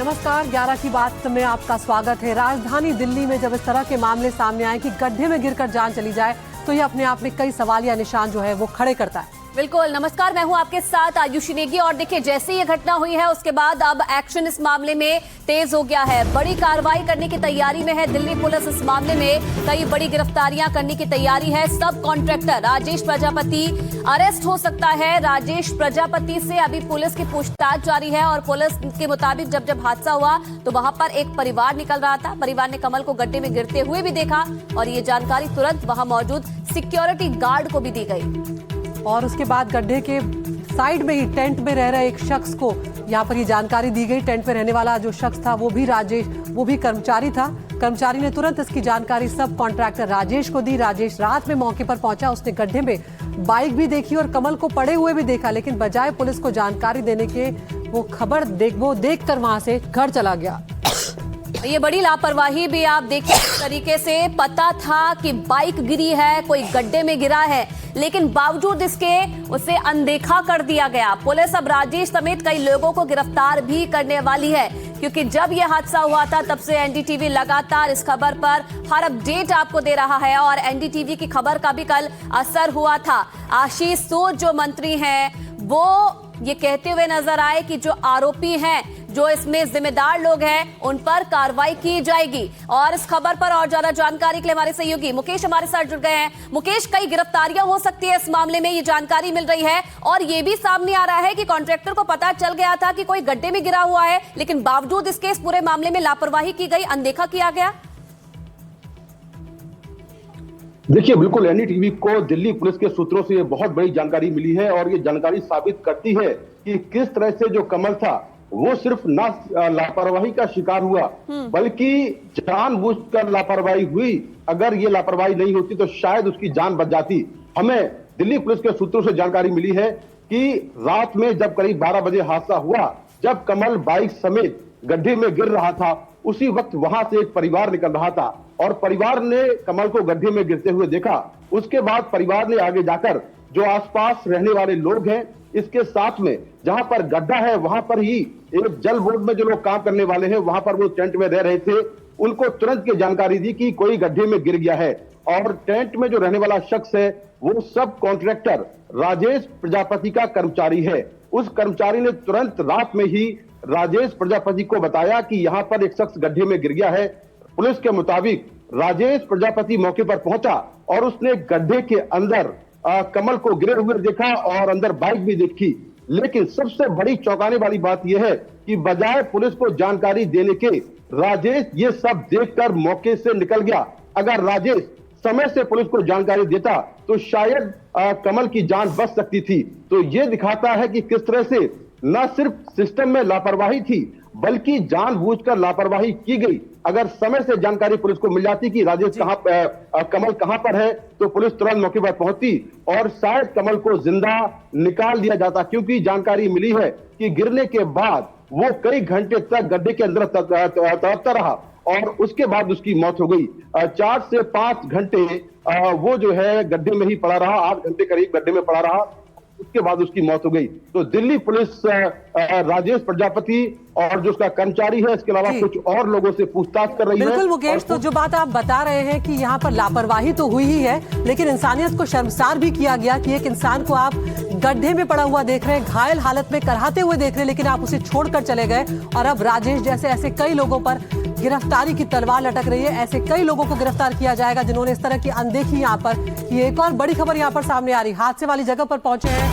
नमस्कार, 11 की बात में आपका स्वागत है। राजधानी दिल्ली में जब इस तरह के मामले सामने आए कि गड्ढे में गिरकर जान चली जाए तो ये अपने आप में कई सवालिया निशान जो है वो खड़े करता है। बिल्कुल, नमस्कार, मैं हूं आपके साथ आयुषी नेगी। और देखिए, जैसे ये घटना हुई है उसके बाद अब एक्शन इस मामले में तेज हो गया है। बड़ी कार्रवाई करने की तैयारी में है दिल्ली पुलिस। इस मामले में कई बड़ी गिरफ्तारियां करने की तैयारी है। सब कॉन्ट्रैक्टर राजेश प्रजापति अरेस्ट हो सकता है। राजेश प्रजापति से अभी पुलिस की पूछताछ जारी है और पुलिस के मुताबिक जब हादसा हुआ तो वहां पर एक परिवार निकल रहा था। परिवार ने कमल को गड्ढे में गिरते हुए भी देखा और ये जानकारी तुरंत वहां मौजूद सिक्योरिटी गार्ड को भी दी गई। और उसके बाद गड्ढे के साइड में ही टेंट में रह रहे एक शख्स को यहाँ पर ये जानकारी दी गई। टेंट में रहने वाला जो शख्स था वो भी कर्मचारी था। कर्मचारी ने तुरंत इसकी जानकारी सब कॉन्ट्रैक्टर राजेश को दी। राजेश रात में मौके पर पहुंचा। उसने गड्ढे में बाइक भी देखी और कमल को पड़े हुए भी देखा, लेकिन बजाय पुलिस को जानकारी देने के वो देख कर वहां से घर चला गया। ये बड़ी लापरवाही भी आप देखिए, इस तरीके से पता था कि बाइक गिरी है, कोई गड्ढे में गिरा है, लेकिन बावजूद इसके उसे अनदेखा कर दिया गया। पुलिस अब राजेश समेत कई लोगों को गिरफ्तार भी करने वाली है, क्योंकि जब यह हादसा हुआ था तब से एनडीटीवी लगातार इस खबर पर हर अपडेट आपको दे रहा है और एनडीटीवी की खबर का भी कल असर हुआ था। आशीष सूद जो मंत्री हैं वो ये कहते हुए नजर आए कि जो आरोपी हैं, जो इसमें जिम्मेदार लोग हैं, उन पर कार्रवाई की जाएगी। और इस खबर पर और ज्यादा जानकारी के लिए हमारे सहयोगी मुकेश हमारे साथ जुड़ गए हैं। मुकेश, कई गिरफ्तारियां हो सकती है इस मामले में, ये जानकारी मिल रही है और ये भी सामने आ रहा है कि कॉन्ट्रैक्टर को पता चल गया था कि कोई गड्ढे में गिरा हुआ है, लेकिन बावजूद इसके इस पूरे मामले में लापरवाही की गई, अनदेखा किया गया। देखिए, बिल्कुल एनडीटीवी को दिल्ली पुलिस के सूत्रों से ये बहुत बड़ी जानकारी मिली है और ये जानकारी साबित करती है कि किस तरह से जो कमल था वो सिर्फ ना लापरवाही का शिकार हुआ बल्कि जानबूझकर लापरवाही हुई। अगर ये लापरवाही नहीं होती तो शायद उसकी जान बच जाती। हमें दिल्ली पुलिस के सूत्रों से जानकारी मिली है कि रात में जब करीब 12 बजे हादसा हुआ, जब कमल बाइक समेत गड्ढे में गिर रहा था, उसी वक्त वहां से एक परिवार निकल रहा था और परिवार ने कमल को गड्ढे में गिरते हुए देखा। उसके बाद परिवार ने आगे जाकर जो आसपास रहने वाले लोग हैं, इसके साथ में जहां पर गड्ढा है वहां पर ही एक जल बोर्ड में जो लोग काम करने वाले हैं, वहां पर वो टेंट में रह रहे थे, उनको तुरंत की जानकारी दी कि कोई गड्ढे में गिर गया है। और टेंट में जो रहने वाला शख्स है वो सब कॉन्ट्रैक्टर राजेश प्रजापति का कर्मचारी है। उस कर्मचारी ने तुरंत रात में ही राजेश प्रजापति को बताया कि यहाँ पर एक शख्स गड्ढे में गिर गया है। पुलिस के मुताबिक राजेश प्रजापति मौके पर पहुंचा और उसने गड्ढे के अंदर कमल को गिरे हुए देखा और अंदर बाइक भी देखी। लेकिन सबसे बड़ी चौंकाने वाली बात यह है कि बजाय पुलिस को जानकारी देने के राजेश ये सब देखकर मौके से निकल गया। अगर राजेश समय से पुलिस को जानकारी देता तो शायद कमल की जान बच सकती थी। तो ये दिखाता है कि किस तरह से न सिर्फ सिस्टम में लापरवाही थी बल्कि जानबूझकर लापरवाही की गई। अगर समय से जानकारी पुलिस को मिल जाती कि राजेश कमल कहां पर है तो पुलिस तुरंत मौके पर पहुंचती और शायद कमल को जिंदा निकाल दिया जाता, क्योंकि जानकारी मिली है कि गिरने के बाद वो कई घंटे तक गड्ढे के अंदर तड़पता रहा और उसके बाद उसकी मौत हो गई। 4 से 5 घंटे वो जो है गड्ढे में ही पड़ा रहा, 8 घंटे करीब गड्ढे में पड़ा रहा, उसके बाद उसकी मौत हो गई। तो दिल्ली पुलिस राजेश प्रजापति और जो उसका कर्मचारी है, इसके अलावा कुछ और लोगों से पूछताछ कर रही है। बिल्कुल मुकेश, तो जो बात आप बता रहे हैं कि यहाँ पर लापरवाही तो हुई ही है, लेकिन इंसानियत को शर्मसार भी किया गया कि एक इंसान को आप गड्ढे में पड़ा हुआ देख रहे हैं, घायल हालत में कराहते हुए देख रहे हैं, लेकिन आप उसे छोड़कर चले गए। और अब राजेश जैसे ऐसे कई लोगों पर गिरफ्तारी की तलवार लटक रही है। ऐसे कई लोगों को गिरफ्तार किया जाएगा जिन्होंने इस तरह की अनदेखी यहाँ पर की। एक और बड़ी खबर यहाँ पर सामने आ रही, हादसे वाली जगह पर पहुंचे हैं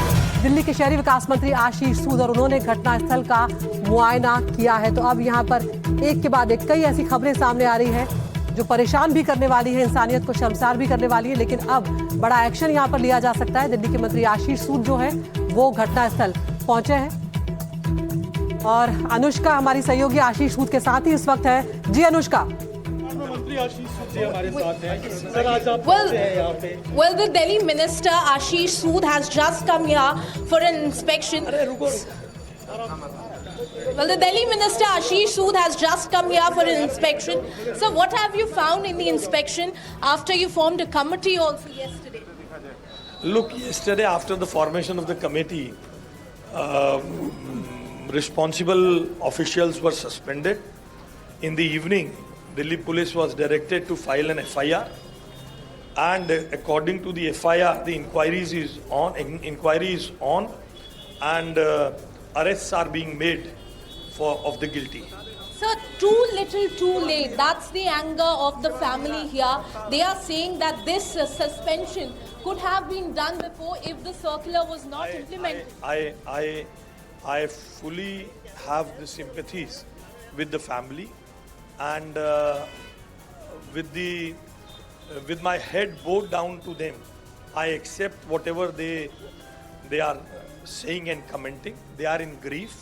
दिल्ली के शहरी विकास मंत्री आशीष सूद और उन्होंने घटनास्थल का मुआयना किया है। तो अब यहाँ पर एक के बाद एक कई ऐसी खबरें सामने आ रही हैं जो परेशान भी करने वाली है, इंसानियत को शर्मसार भी करने वाली है, लेकिन अब बड़ा एक्शन यहाँ पर लिया जा सकता है। दिल्ली के मंत्री आशीष सूद जो है वो घटनास्थल पहुंचे हैं और अनुष्का हमारी सहयोगी आशीष सूद के साथ ही इस वक्त है। जी Anushka. Well, the Delhi Minister Ashish Sood has just come here for an inspection. Well, the Delhi Minister Ashish Sood has just come here for an inspection. So, what have you found in the inspection after you formed a committee also yesterday? Look, yesterday after the formation of the committee, responsible officials were suspended. In the evening, Delhi police was directed to file an FIR, and according to the FIR, the inquiry is on, and arrests are being made of the guilty. Sir, too little too late. That's the anger of the family here. They are saying that this suspension could have been done before if the circular was not implemented. I fully have the sympathies with the family, and with my head bowed down to them, I accept whatever they are saying and commenting. They are in grief.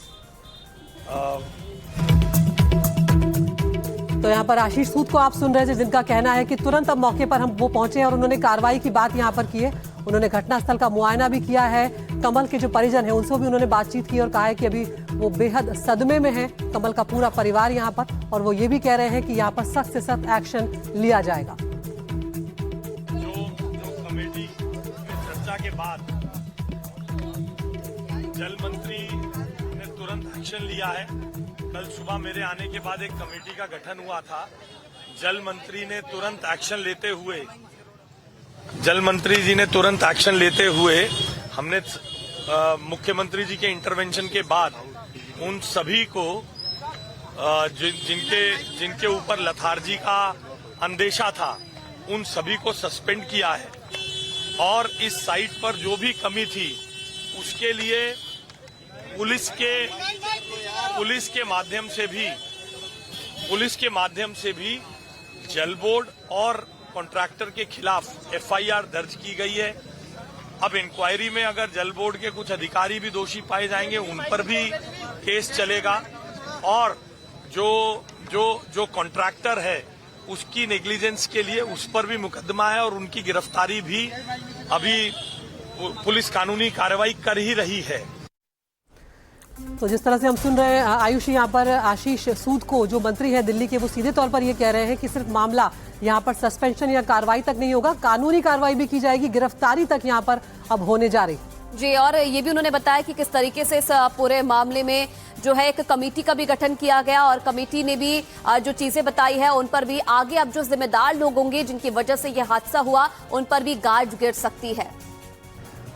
तो यहाँ पर आशीष सूद को आप सुन रहे थे, जिनका कहना है कि तुरंत अब मौके पर हम वो पहुंचे और उन्होंने कार्रवाई की बात यहाँ पर की है। उन्होंने घटनास्थल का मुआयना भी किया है। कमल के जो परिजन हैं उनसे भी उन्होंने बातचीत की और कहा है कि अभी वो बेहद सदमे में है, कमल का पूरा परिवार यहाँ पर, और वो ये भी कह रहे हैं कि यहाँ पर सख्त से सख्त एक्शन लिया जाएगा। जो कमेटी में चर्चा के बाद जल मंत्री ने तुरंत एक्शन लिया है। कल सुबह मेरे आने के बाद एक कमेटी का गठन हुआ था। जल मंत्री ने तुरंत एक्शन लेते हुए हमने मुख्यमंत्री जी के इंटरवेंशन के बाद उन सभी को जिनके ऊपर लथार्जी का अंदेशा था, उन सभी को सस्पेंड किया है। और इस साइट पर जो भी कमी थी उसके लिए पुलिस के माध्यम से भी जल बोर्ड और कॉन्ट्रैक्टर के खिलाफ FIR दर्ज की गई है। अब इंक्वायरी में अगर जल बोर्ड के कुछ अधिकारी भी दोषी पाए जाएंगे, उन पर भी केस चलेगा, और जो कॉन्ट्रैक्टर है उसकी नेग्लिजेंस के लिए उस पर भी मुकदमा है, और उनकी गिरफ्तारी भी अभी पुलिस कानूनी कार्रवाई कर ही रही है। तो जिस तरह से हम सुन रहे हैं आयुषी, यहाँ पर आशीष सूद को जो मंत्री है दिल्ली के, वो सीधे तौर पर ये कह रहे हैं कि सिर्फ मामला यहाँ पर सस्पेंशन या कार्रवाई तक नहीं होगा, कानूनी कार्रवाई भी की जाएगी, गिरफ्तारी तक यहाँ पर अब होने जा रही। जी, और ये भी उन्होंने बताया कि किस तरीके से इस पूरे मामले में जो है एक कमेटी का भी गठन किया गया, और कमेटी ने भी जो चीजें बताई है उन पर भी आगे अब जो जिम्मेदार लोग होंगे जिनकी वजह से ये हादसा हुआ, उन पर भी गाज गिर सकती है।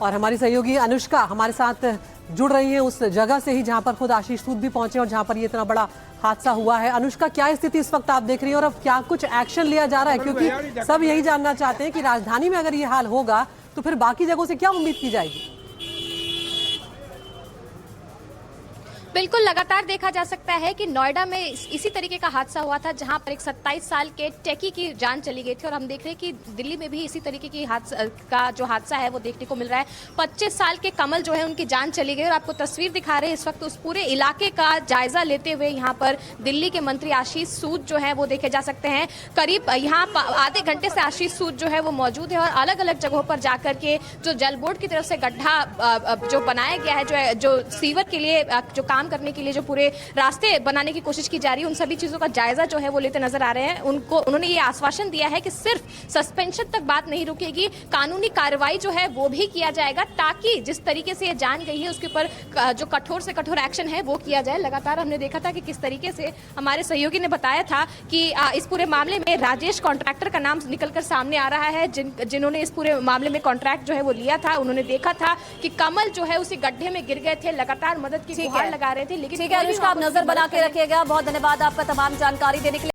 और हमारी सहयोगी अनुष्का हमारे साथ जुड़ रही है उस जगह से ही जहां पर खुद आशीष सूद भी पहुंचे और जहां पर ये इतना बड़ा हादसा हुआ है। अनुष्का, क्या स्थिति इस वक्त आप देख रही हैं और अब क्या कुछ एक्शन लिया जा रहा है, क्योंकि सब यही जानना चाहते हैं कि राजधानी में अगर ये हाल होगा तो फिर बाकी जगहों से क्या उम्मीद की जाएगी? बिल्कुल, लगातार देखा जा सकता है कि नोएडा में इसी तरीके का हादसा हुआ था, जहां पर एक 27 साल के टेकी की जान चली गई थी, और हम देख रहे हैं कि दिल्ली में भी इसी तरीके की जो हादसा है वो देखने को मिल रहा है। 25 साल के कमल जो है उनकी जान चली गई, और आपको तस्वीर दिखा रहे हैं इस वक्त उस पूरे इलाके का जायजा लेते हुए यहाँ पर दिल्ली के मंत्री आशीष सूद जो है वो देखे जा सकते हैं। करीब यहाँ आधे घंटे से आशीष सूद जो है वो मौजूद है, और अलग अलग जगहों पर जाकर के जो जल बोर्ड की तरफ से गड्ढा जो बनाया गया है, जो सीवर के लिए जो काम करने के लिए जो पूरे रास्ते बनाने की कोशिश की जा रही है, उन सभी चीजों का जायजा जो है वो लेते नजर आ रहे हैं। उन्होंने ये आश्वासन दिया है कि सिर्फ सस्पेंशन तक बात नहीं रुकेगी, कानूनी कार्रवाई जो है वो भी किया जाएगा, ताकि जिस तरीके से ये जान गई है उसके ऊपर जो कठोर से कठोर एक्शन है वो किया जाए। लगातार हमने देखा था कि किस तरीके से हमारे सहयोगी ने बताया था कि इस पूरे मामले में राजेश कॉन्ट्रैक्टर का नाम निकलकर सामने आ रहा है, जिन्होंने इस पूरे मामले में कॉन्ट्रैक्ट जो है वो लिया था। उन्होंने देखा था कि कमल जो है उसी गड्ढे में गिर गए थे, लगातार मदद की गुहार लगा रहे थे। लेकिन ठीक है अनुष्का, आप नजर बना के रखिएगा। बहुत धन्यवाद आपका तमाम जानकारी देने के लिए।